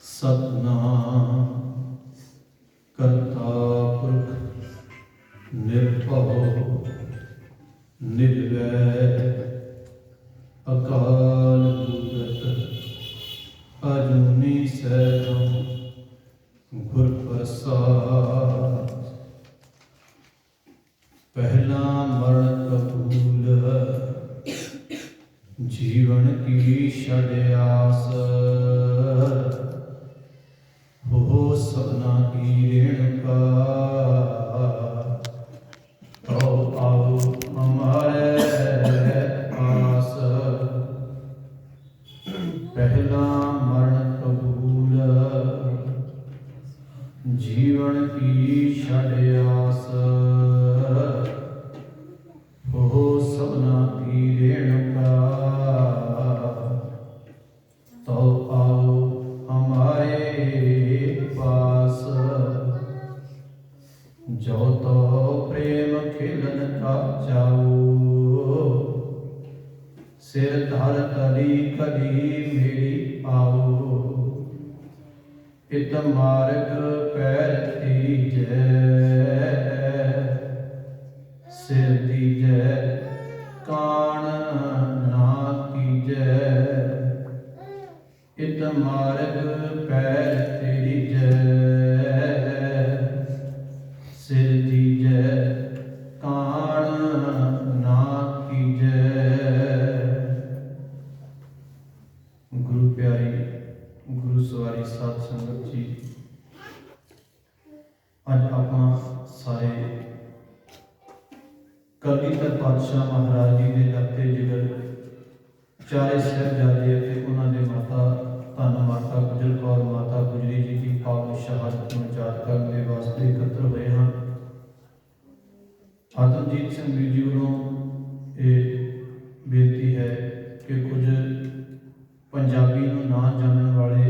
सतनाम करता पुरख निर्भव निर्वैर अकाल मूरत अजूनी सैभम गुर प्रसाद। पहला मरण कबूल जीवन की छड़ आस, हो सबना की रेणुका तो आओ हमारे पास। पहला मरण कबूल जीवन की छड़ आस, हो सबना की रेणुका तो आओ हमारे पास। जो तो प्रेम खिलन का जाओ, सिर धर तली कली मेरी आओ। इत मार्ग पैर तीजै, सिर तीजै कान ना तीजै। इत मार्ग पैर तीजै, सिर तीजै कान ना तीजै। गुरु प्यारी गुरु सवारी साध संगत जी, अज आपां सारे कलगीधर पातशाह महाराज जी के लखते जिगर चारे साहिबजादे ते उन्हां दे माता धन माता गुजर कौर माता गुजरी जी की पावन शहादत नूं याद करन दे वास्ते एकत्र होए हैं। आत्मजीत सिंह वीर जी वालों ये बेनती है कि कुछ पंजाबी नूं ना जानने वाले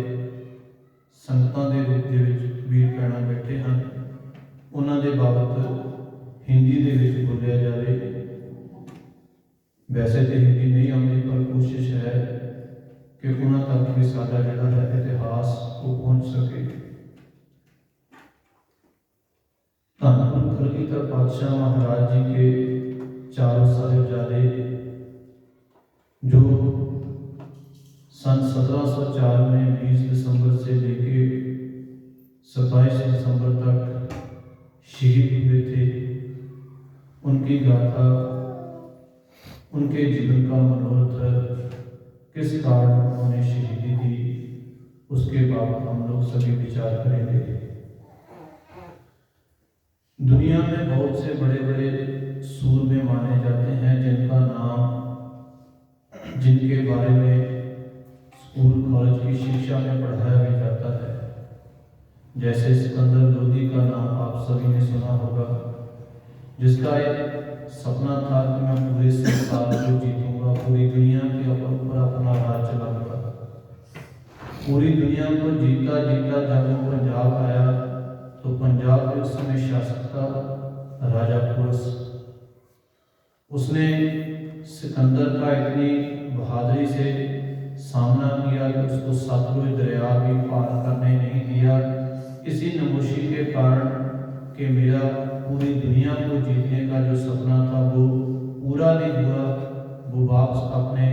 संगतां दे रूप दे विच वीर भैणां बैठे हैं, उन्हां दे बाबत हिंदी दे विच बोलिया जाए। वैसे तो हिंदी नहीं आती, पर कोशिश है कि उन्हां तक भी साडा जिहड़ा है इतिहास वो पहुँच सके। धन गुरु कलगीधर पातशाह महाराज जी के चारों साहिबजादे जो सन 1704 में 20 दिसंबर से लेके 27 दिसंबर तक शहीद हुए थे, उनकी गाथा, उनके जीवन का मनोरथ, किस कारण उन्होंने शहीदी दी, उसके बाद हम लोग सभी विचार करेंगे। दुनिया में बहुत से बड़े बड़े सूरमे माने जाते हैं जिनका नाम, जिनके बारे में स्कूल कॉलेज की शिक्षा में पढ़ाया भी जाता है। जैसे सिकंदर लोदी का नाम आप सभी ने सुना होगा, जिसका एक सपना था कि मैं पूरे 100 साल को जीतूंगा, पूरी दुनिया के ऊपर अपना राज चलाऊंगा। पूरी दुनिया को जीता जीता जब वो पंजाब आया तो पंजाब के उस समय शासक था राजा पुरस। उसने सिकंदर का इतनी बहादुरी से सामना किया कि उसको सतलुज दरिया भी पार करने नहीं दिया। इसी नमोशी के कारण कि मेरा पूरी दुनिया को जीतने का जो सपना था वो पूरा नहीं हुआ, वो वापस अपने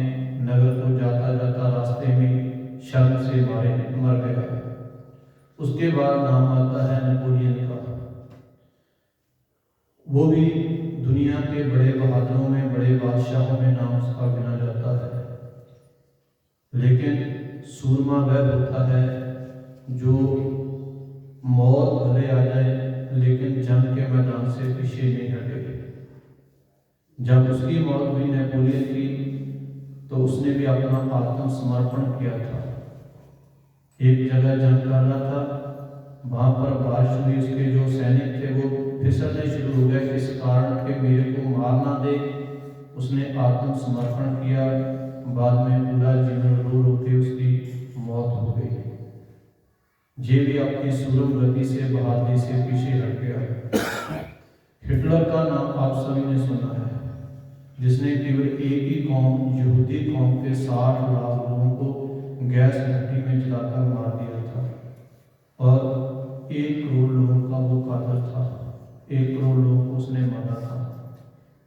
नगर को जाता जाता रास्ते में शर्म से मर गया। उसके बाद नाम आता है नेपोलियन का। वो भी दुनिया के बड़े बहादुरों में, बड़े बादशाहों में नाम उसका गिना जाता है। लेकिन सूरमा वह होता है जो मौत भले आ जाए लेकिन जंग के मैदान से पीछे नहीं हटे। जब उसकी मौत हुई नेपोलियन की, तो उसने भी अपना आत्मसमर्पण किया था। एक जगह जंग कर रहा था, वहां पर बारिश हुई, उसके जो सैनिक थे वो फिसलने शुरू हो गए, इस कारण के मेरे को मार ना दे। उसने आत्मसमर्पण किया, बाद में पूरा जीवन रो रो के उसकी मौत हो गई। ये भी अपनी सूरम गति से, बहादुरी से पीछे हट गया। हिटलर का नाम आप सभी ने सुना है, जिसने केवल एक ही कौम, यहूदी कौम के 60 लाख लोगों को गैस भट्टी में जलाकर मार दिया था। 1 करोड़ लोगों को उसने मारा था।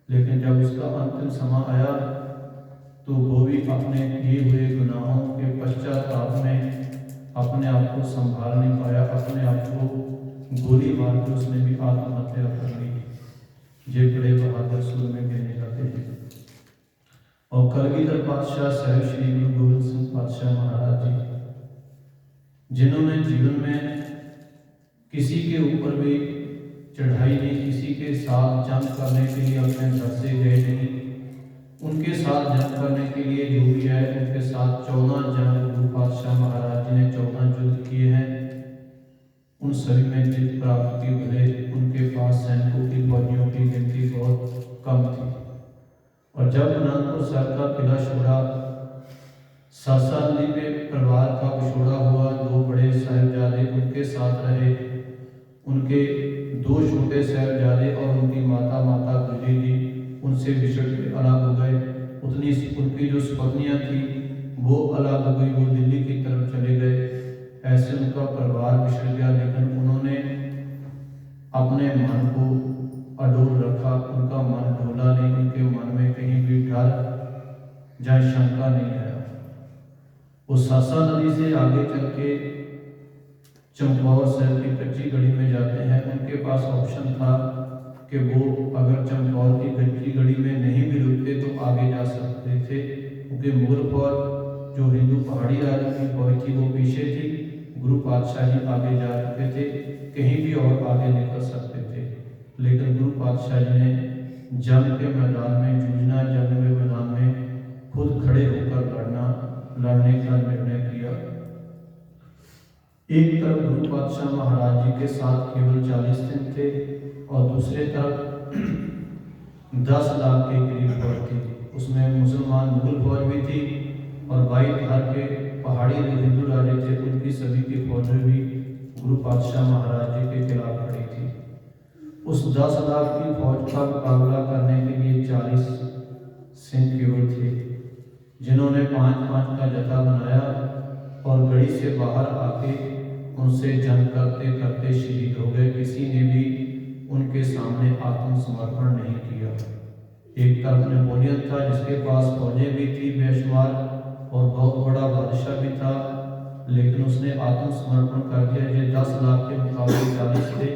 लेकिन जब उसका अंतिम समय आया तो वो भी अपने किए हुए गुनाहों के पश्चाताप में अपने आप को संभाल नहीं पाया, अपने आप को गोली मार के उसने भी आत्महत्या कर ली। ये बड़े बहादुर सूर में गिने जाते हैं। और कलगीधर पातशाह साहिब श्री गुरु गोविंद सिंह पातशाह महाराज जी, जिन्होंने जीवन में किसी के ऊपर भी चढ़ाई नहीं, किसी के साथ जंग करने के लिए अपने घर से गए नहीं, उनके साथ जंग करने के लिए जो भी है उनके साथ 14 जंग गुरु पातशाह महाराज जी ने 14 युद्ध किए हैं। उन सभी में जीत प्राप्त की, भले उनके पास सैनिकों की, फौजियों की गिनती बहुत कम थी। और जब अनंतपुर साहब का किला छोड़ा, सरसा नदी पे परिवार का विछोड़ा हुआ, 2 बड़े साहिबजादे उनके साथ रहे, उनके 2 छोटे साहिबजादे और उनकी माता गुजरी जी उनसे बिछड़ के अलग हो गए। उतनी उनकी जो सुपत्नियाँ थी वो अलग हो गई, वो दिल्ली की तरफ चले गए। ऐसे उनका परिवार बिछड़ गया, लेकिन उन्होंने अपने मन को अडोल रखा, उनका मन डोला नहीं, उनके मन में कहीं भी डर या शंका नहीं आया। वो सरसा नदी से आगे चल के चमकौर साहिब की कच्ची गढ़ी में जाते हैं। उनके पास ऑप्शन था कि वो अगर चमकौर की कच्ची गढ़ी में नहीं भी रुकते तो आगे जा सकते थे, क्योंकि मुगल फौज जो हिंदू पहाड़ी राजा की फौज थी वो पीछे थी, गुरु पातशाह जी आगे जा चुके थे, कहीं भी और आगे निकल सकते थे। लेकिन गुरु पातशाह जी ने जंग के मैदान में जूझना, जंग के मैदान में खुद खड़े होकर लड़ने का निर्णय किया। एक तरफ गुरु पातशाह महाराज जी के साथ केवल 40 दिन थे और दूसरे तरफ 10 लाख के करीब फौज थी। उसमें मुसलमान मुगल फौज भी थी और 22 धार के पहाड़ी जो हिंदू राजे थे उनकी सभी की फौजें भी गुरु पातशाह महाराज जी के खिलाफ खड़ी थी। उस 10 लाख की फौज का मुकाबला करने के लिए 40 सिंह केवल थे, जिन्होंने 5-5 का जत्था बनाया और गढ़ी से बाहर आके उनसे जंग करते करते शहीद हो गए। किसी ने भी उनके सामने आत्मसमर्पण नहीं किया। एक तरफ नेपोलियन था जिसके पास फौजें भी थी बेशुमार और बहुत बड़ा बादशाह भी था, लेकिन उसने आत्मसमर्पण कर दिया। ये 10 लाख के मुकाबले 40 थे,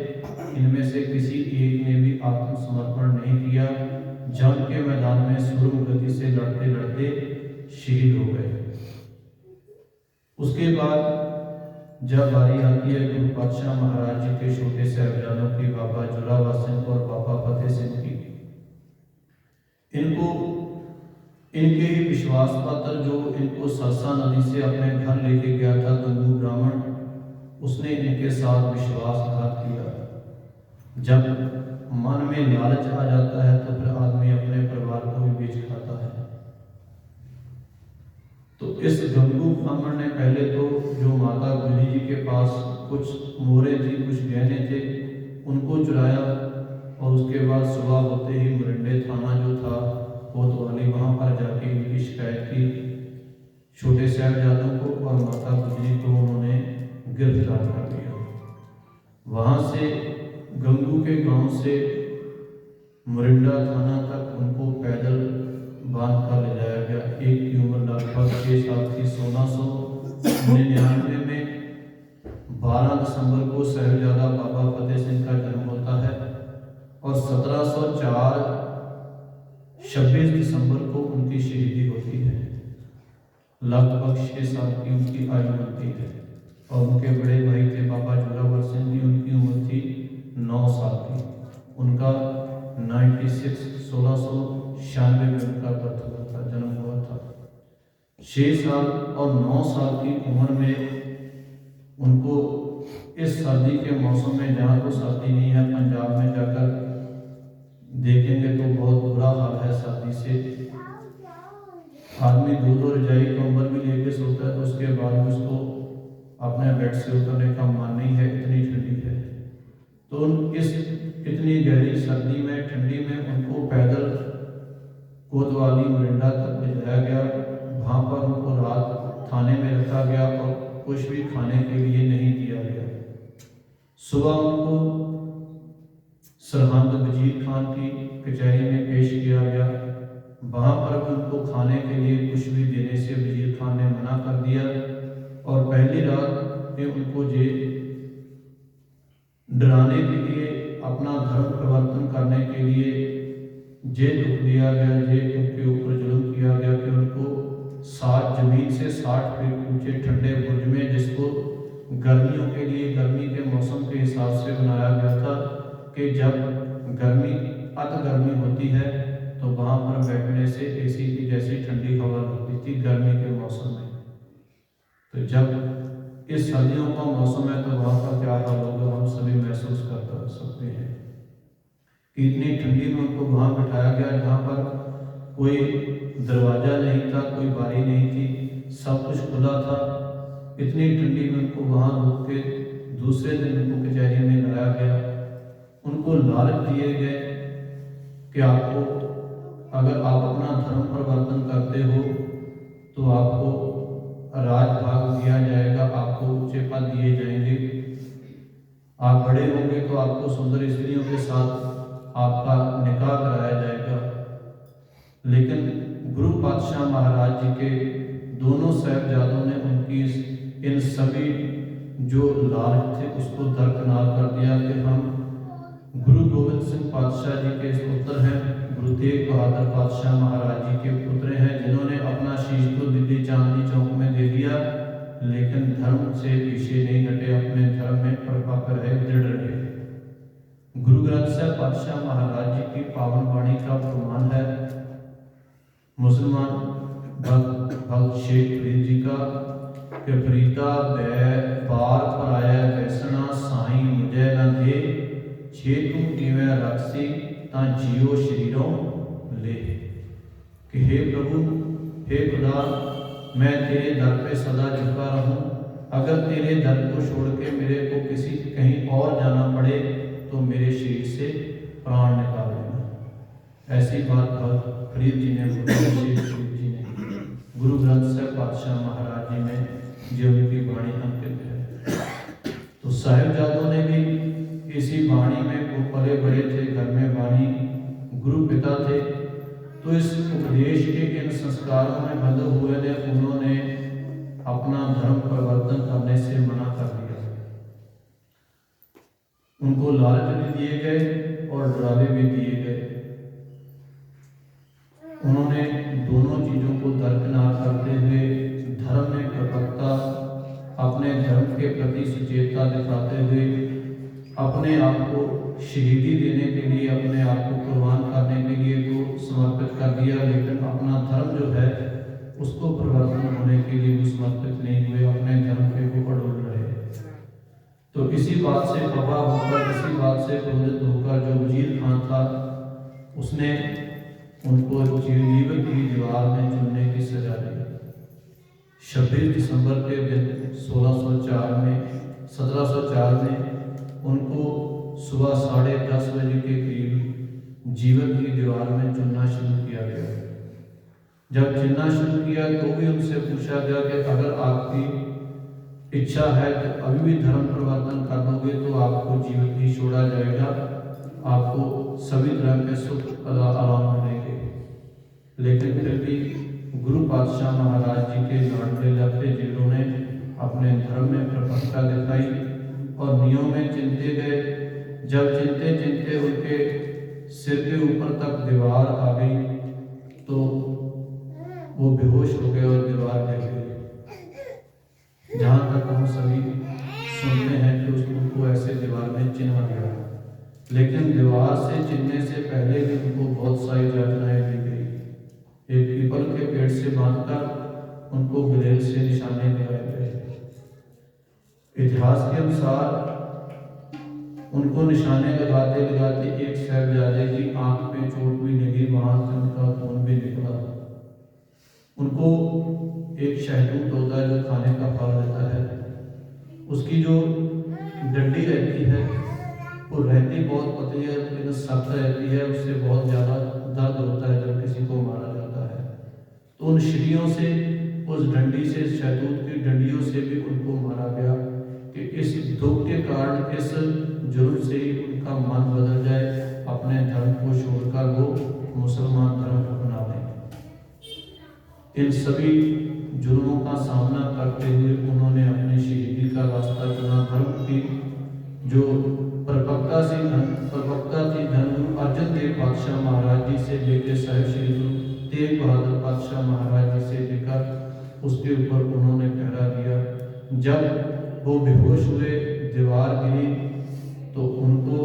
इनमें से किसी एक ने भी आत्मसमर्पण नहीं किया। जंग के मैदान में सुरम गति से लड़ते लड़ते शहीद हो गए। उसके बाद जब बारी आती है गुरु पातशाह महाराज जी के छोटे साहिबजादों की, बाबा जोरावर सिंह और बाबा फतेह सिंह की, इनके ही विश्वास पात्र जो इनको सरसा नदी से अपने घर लेके गया था गंगू ब्राह्मण, उसने इनके साथ विश्वासघात किया। जब मन में लालच आ जाता है तो फिर आदमी अपने परिवार को भी बेच खाता है। तो इस गंगू ब्राह्मण ने पहले तो जो माता गुजरी जी के पास कुछ मोहरे थी, कुछ गहने थे, उनको चुराया और उसके बाद सुबह होते ही मुरिंडे थाना जो था कोतवाली, वहाँ पर जाके इनकी शिकायत की। छोटे साहिबजादों को और माता गुजरी को उन्होंने गिरफ्तार कर लिया। वहाँ से गंगू के गांव से मुरिंडा थाना तक उनको पैदल बांध कर ले जाया गया। एक की उम्र लगभग 6 साल थी। 1699 में 12 दिसंबर को साहिबजादा बाबा फतेह सिंह का जन्म होता है और 1704 26 दिसंबर को उनकी शहीदी होती है। लगभग 6 साल की उनकी आयु होती है। और उनके बड़े भाई थे बाबा जोरावर सिंह जी, उनकी उम्र थी 9 साल की। उनका 1696 में उनका बर्थ हुआ था, जन्म हुआ था। 6 साल और 9 साल की उम्र में उनको इस सर्दी के मौसम में, जहाँ तो सर्दी नहीं है, पंजाब में जाकर देखेंगे तो बहुत बुरा हाल है सर्दी से। आदमी 2-2 रजाई कंबल भी लेके सोता है तो उसके बाद भी उसको अपने बेड से उतरने का मन नहीं है, इतनी ठंडी है। तो इस इतनी गहरी सर्दी में, ठंडी में उनको पैदल कोतवाली मुरिंडा तक ले जाया गया। वहाँ पर उनको रात थाने में रखा गया और कुछ भी खाने के लिए नहीं दिया गया। सुबह उनको सरहंद वजीर खान की कचहरी में पेश किया गया। वहाँ पर भी उनको खाने के लिए कुछ भी देने से वजीर खान ने मना कर दिया और पहली रात में उनको डराने के लिए, अपना धर्म परिवर्तन करने के लिए दुख दिया गया, उनके ऊपर जुल्म किया गया कि उनको 60 जमीन से 60 फीट ऊंचे ठंडे बुर्ज में, जिसको गर्मियों के लिए गर्मी के मौसम के हिसाब से बनाया गया था कि जब अति गर्मी होती है तो वहाँ पर बैठने से एसी की जैसी ठंडी हवा लगती थी गर्मी के मौसम में। तो जब इस सर्दियों का मौसम है तो वहाँ का क्या हाल होगा हम सभी महसूस कर सकते हैं कि इतनी ठंडी में उनको वहाँ बिठाया गया जहाँ पर कोई दरवाज़ा नहीं था, कोई बारी नहीं थी, सब कुछ खुला था। इतनी ठंडी में उनको वहाँ रोक के दूसरे दिन उनको कचहरी में लाया गया। उनको लालच दिए गए कि आपको, अगर आप अपना धर्म परिवर्तन करते हो तो आपको राजभाग दिया जाएगा, आपको ऊंचे पद दिए जाएंगे, आप बड़े होंगे तो आपको सुंदर स्त्रियों के साथ आपका निकाह कराया जाएगा। लेकिन गुरु पातशाह महाराज जी के दोनों साहिबजादों ने उनकी इन सभी जो लालच थे उसको दरकिनार कर दिया कि हम गुरु गोविंद सिंह पातशाह जी के पुत्र हैं, गुरु तेग बहादुर पातशाह महाराज जी के पुत्र हैं, जिन्होंने अपना शीश तो दिल्ली चांदनी चौक में दे दिया लेकिन धर्म से पीछे नहीं हटे, अपने धर्म में पकड़ रहे, दृढ़ रहे। गुरु ग्रंथ साहिब पातशाह महाराज जी की पावन वाणी का प्रमाण है मुसलमान भक्त शेख फरीद जी का कि फरीदा बार पर आया बैसना साई मुझे न दे, छे तू किवें रखसी ता जियो शरीरों ले। कि हे प्रभु, हे खुदा, मैं तेरे दर पे सदा झुका रहूं, अगर तेरे दर को छोड़ के मेरे को किसी कहीं और जाना पड़े तो मेरे शरीर से प्राण निकाल देना। ऐसी बात भक्त फरीद जी ने फरीद जी ने गुरु ग्रंथ साहिब पातशाह महाराज जी ने जो उनकी वाणी अंकित है। तो साहिबजादों ने भी इसी वाणी में वो पले बड़े थे, घर में वाणी गुरु पिता थे, तो इस उपदेश के इन संस्कारों में बंधे हुए ने उन्होंने अपना धर्म परिवर्तन करने से मना कर दिया। उनको लालच भी दिए गए और डरावे भी दिए गए। उन्होंने दोनों चीजों को दरकिनार करते हुए धर्म में प्रपक्ता, अपने धर्म के प्रति सुचेतता दिखाते हुए अपने आप को शहीदी देने के लिए, अपने आप को कुर्बान करने के लिए तो समर्पित कर दिया, लेकिन अपना धर्म जो है उसको परिवर्तन होने के लिए वो समर्पित नहीं हुए, अपने धर्म पे वो अड़ोल रहे। तो इसी बात से खफा होकर, इसी बात से क्रोधित होकर जो वजीर खान था उसने उनको जीवन की दीवार में चुनने की सजा दी। 26 दिसंबर के दिन 1704 में उनको सुबह 10:30 बजे के करीब जीवन की दीवार में चुनना शुरू किया गया। जब चुनना शुरू किया तो भी उनसे पूछा गया कि अगर आपकी इच्छा है तो अभी भी धर्म परिवर्तन कर दोगे तो आपको जीवन ही छोड़ा जाएगा, आपको सभी तरह के सुख आराम मिलेंगे। लेकिन फिर भी गुरु पातशाह महाराज जी के लाडले लड़ते जिलों ने अपने धर्म में प्रपक्ता दिखाई और नियम में चिंते गए। जब चिंते चिंते उनके सिर के ऊपर तक दीवार आ गई तो वो बेहोश हो गए और दीवार गिर गई। जहाँ तक हम सभी सुनते हैं कि उसको ऐसे दीवार में चिन्हा गया, लेकिन दीवार से चिन्हने से पहले भी उनको बहुत सारी यातनाएं दी गई। एक पीपल के पेड़ से बांधकर उनको गुलेल से निशाने लगाए गए। इतिहास के अनुसार उनको निशाने लगाते लगाते एक साहिबजादे की आंख पे चोट भी लगी, वहां से उनका खून भी निकला। उनको एक शहतूत होता है जो खाने का फल रहता है, उसकी जो डंडी रहती है वो रहती बहुत पतली है लेकिन सख्त रहती है, उससे बहुत ज़्यादा दर्द होता है जब किसी को मारा जाता है। तो उन छुरियों से, उस डंडी से, शहतूत की डंडियों से भी उनको मारा गया कि इस दुख के कारण, इस जुर्म से ही उनका मन बदल जाए अपने धर्म को छोड़कर वो मुसलमान धर्म अपना लें। इन सभी जुर्मों का सामना करते हुए उन्होंने अपनी शहीदी का रास्ता चुना। धर्म की जो प्रवक्ता थी धर्मगुरु अर्जन देव पातशाह महाराज जी से लेकर साहिब श्री गुरु तेग बहादुर पातशाह महाराज जी से लेकर उसके ऊपर उन्होंने पहरा दिया। जब वो बेहोश हुए, दीवार गिरी, तो उनको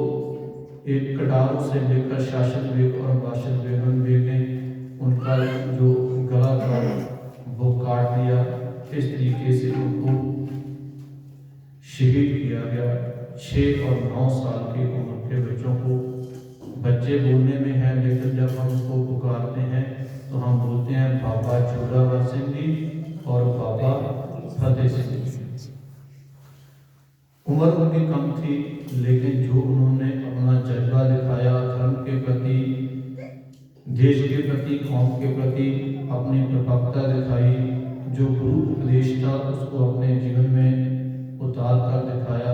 एक कटारों से लेकर शासन बेग और बादशाह बेगम बेग ने उनका जो गला था वो काट दिया। इस तरीके से उनको शहीद किया गया। 6 और 9 साल की उम्र के बच्चों को, बच्चे बोलने में है लेकिन जब हम उसको पुकारते हैं तो हम बोलते हैं बाबा जोरावर सिंह जी और बाबा फतेह सिंह जी। उम्र उनकी कम थी लेकिन जो उन्होंने अपना जज्बा दिखाया, धर्म के प्रति, देश के प्रति, कौम के प्रति अपनी प्रपक्ता दिखाई, जो गुरु उपदेश था उसको अपने जीवन में उतार कर दिखाया,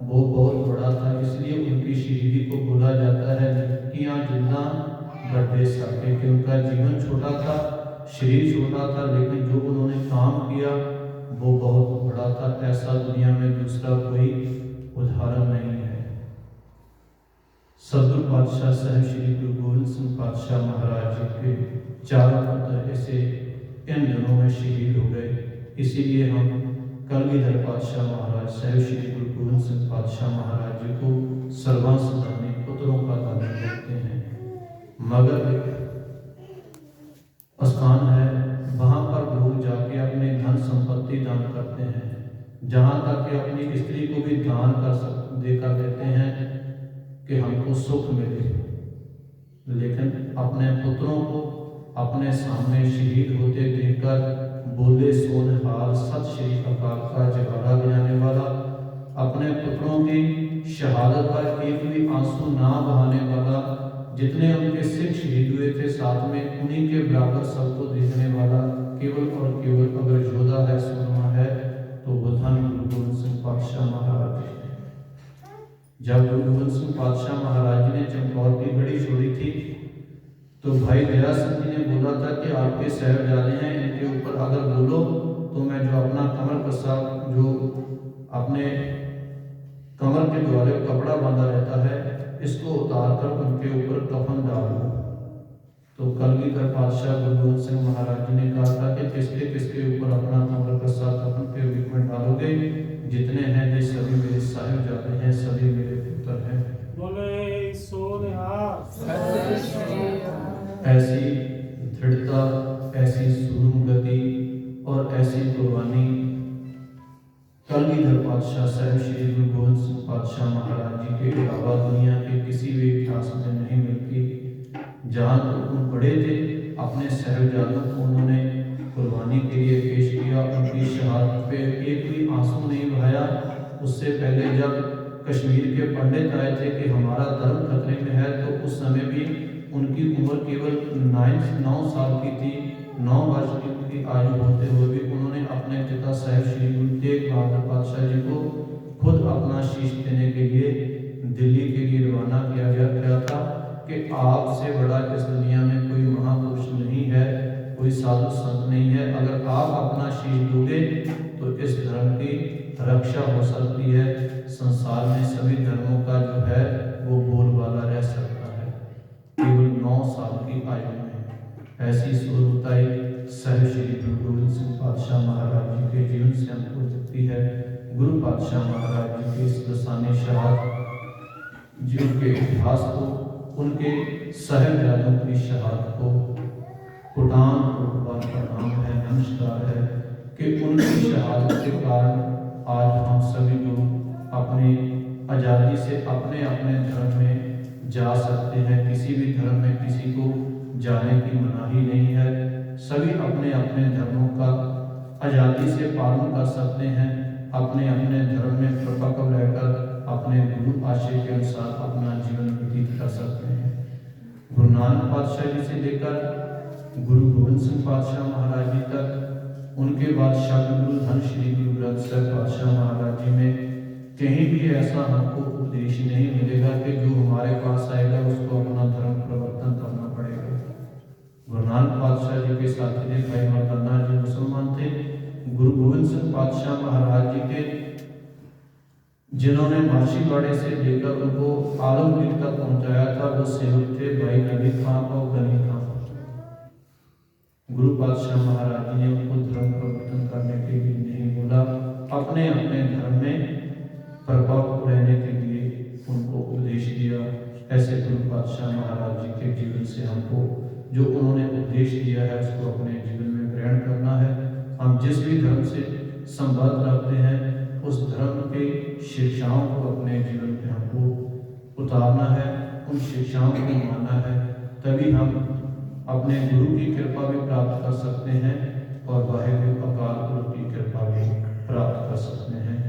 वो बहुत बड़ा था। इसलिए उनकी शहीदी को बोला जाता है लड़कियां जिंदा बड़े साके, कि उनका जीवन छोटा था, शरीर छोटा था, लेकिन जो उन्होंने काम किया वो बहुत बड़ा था। ऐसा दुनिया में दूसरा कोई उदाहरण नहीं है। सदगुरु पातशाह साहिब श्री गुरु गोविंद सिंह पातशाह महाराज जी के 4 पुत्र ऐसे इन दिनों में शहीद हो गए। इसीलिए हम कलगीधर पातशाह महाराज साहिब श्री गुरु गोविंद सिंह पातशाह महाराज जी को सर्वांश दानी पुत्रों का दान करते हैं। मगर स्थान है, वहां पर लोग जाके अपने धन संपत्ति दान करते हैं, जहां तक कि अपनी स्त्री को भी दान देकर देते हैं कि हमको सुख मिले, लेकिन अपने पुत्रों को अपने सामने शहीद होते देखकर बोले सोनहार सत श्री अकाल का जयकारा बजाने वाला, अपने पुत्रों की शहादत पर एक भी आंसू ना बहाने वाला, जितने उनके सिख शहीद हुए थे साथ में उन्हीं के बराबर सबको देखने वाला, केवल और केवल अगर योद्धा है, सूरमा है, तो वो धन गुरु गोविंद सिंह पातशाह महाराज जी। जब गुरु गोविंद सिंह पातशाह महाराज जी ने चमकौर की गढ़ी छोड़ी थी तो भाई दया सिंह जी ने बोला था कि आपके साहिबजादे हैं, इनके ऊपर अगर बोलो तो मैं जो अपना कमर कसा, जो अपने कमर के द्वारे कपड़ा बांधा रहता है, इसको उतार कर उनके ऊपर कफन डाल दो। तो कलगीधर पातशाह गुरु गोविंद सिंह महाराज जी ने कहा था कि किसके किसके ऊपर अपना कमर कसा कफन के रूप में डालोगे, जितने हैं ये सभी मेरे साहिबजादे हैं, सभी मेरे पुत्र हैं। बोले सोनिहार। ऐसी दृढ़ता, ऐसी सुगम गति और ऐसी कुर्बानी कलगीधर पातशाह साहिब श्री गुरु गोविंद सिंह पातशाह महाराज जी के अलावा दुनिया के किसी भी इतिहास में नहीं मिलती। जहाँ तुम पढ़े थे, अपने साहिबजादों को उन्होंने कुर्बानी के लिए पेश किया, उनकी शहादत पे एक भी आंसू नहीं बहाया। उससे पहले जब कश्मीर के पंडित आए थे कि हमारा धर्म खतरे में है, तो उस समय भी उनकी उम्र केवल 9 साल की थी। 9 वर्ष की उनकी आयु होते हुए भी उन्होंने अपने पिता साहिब श्री गुरु तेग बहादुर पातशाह जी को खुद अपना शीश देने के लिए दिल्ली के लिए रवाना किया गया था कि आपसे बड़ा इस दुनिया में कोई महापुरुष नहीं है, कोई साधु संत नहीं है। अगर आप अपना शीश दोगे तो इस धर्म की रक्षा हो सकती है, संसार में सभी धर्मों का जो है वो बोलबाला रह सकता है। केवल 9 साल की आयु में ऐसी सूरताई साहिब श्री गुरु गोविंद सिंह पातशाह महाराज जी के जीवन से हमको दिखती है। गुरु पातशाह महाराज जी के इस लसानी शहादत, जिनके इतिहास को, उनके साहिबजादों की शहादत को कुटान प्रणाम है, नमस्कार है कि उनकी शहादत के कारण आज हम सभी लोग अपनी आज़ादी से अपने अपने धर्म में जा सकते हैं। किसी भी धर्म में किसी को जाने की मनाही नहीं है। सभी अपने अपने धर्मों का आज़ादी से पालन कर सकते हैं, अपने अपने धर्म में प्रपक्व रहकर अपने गुरु आशय के अनुसार अपना जीवन व्यतीत कर सकते हैं। गुरु नानक पातशाह जी से लेकर गुरु गोविंद सिंह पातशाह महाराज जी तक, उनके बाद शब्द गुरु धन श्री गुरु ग्रंथ साहिब पातशाह महाराज जी में कहीं भी ऐसा हमको उपदेश नहीं मिलेगा कि जो हमारे पास आएगा उसको अपना धर्म परिवर्तन करना पड़ेगा। गुरु नानक पातशाह जी के साथी थे भाई मर्दाना जी, मुसलमान थे। गुरु गोविंद सिंह पातशाह महाराज जी के, जिन्होंने माछीवाड़े से लेकर उनको आलमगीर तक पहुंचाया था, वो सेवक थे भाई नबी खान और गनी खान। गुरु पातशाह महाराज जी ने उनको धर्म परिवर्तन करने के लिए नहीं बोला, अपने अपने धर्म में परिपक्व रहने के लिए उनको उपदेश दिया। ऐसे गुरु पातशाह महाराज जी के जीवन से हमको जो उन्होंने उपदेश दिया है उसको अपने जीवन में ग्रहण करना है। हम जिस भी धर्म से संबंध रखते हैं उस धर्म के शिक्षाओं को अपने जीवन में हमको उतारना है, उन शिक्षाओं को मानना है, तभी हम अपने गुरु की कृपा भी प्राप्त कर सकते हैं और वाहिगुरु अकाल पुरख की कृपा भी प्राप्त कर सकते हैं।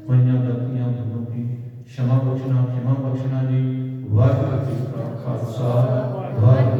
वहीं गलतियां भूलों की क्षमा बख्शना जी। वाहिगुरु जी का खालसा, वाहिगुरु